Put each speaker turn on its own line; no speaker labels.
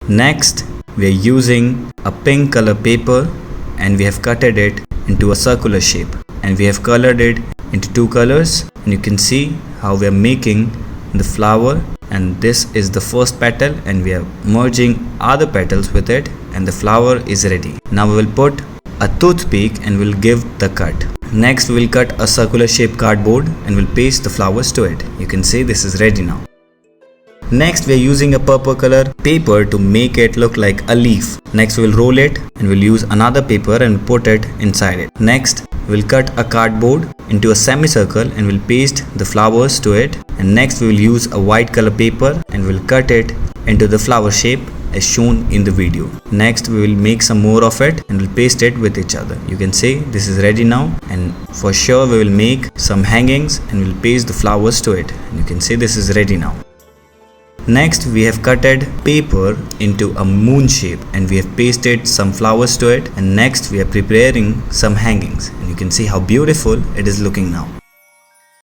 Next, we are using a pink color paper and we have cutted it into a circular shape, and we have colored it into two colors, and you can see how we are making the flower. And this is the first petal, and we are merging other petals with it, and the flower is ready. Now we will put a toothpick and we'll give the cut. Next, we will cut a circular shape cardboard and we'll paste the flowers to it. You can see this is ready now. Next, we are using a purple color paper to make it look like a leaf. Next, we will roll it and we'll use another paper and put it inside it. Next, we'll cut a cardboard into a semicircle and we'll paste the flowers to it. And next, we will use a white color paper and we'll cut it into the flower shape as shown in the video. Next, we will make some more of it and we'll paste it with each other. You can see this is ready now, and for sure we will make some hangings and we'll paste the flowers to it. And you can see this is ready now. Next, we have cutted paper into a moon shape and we have pasted some flowers to it. And next, we are preparing some hangings, and you can see how beautiful it is looking now.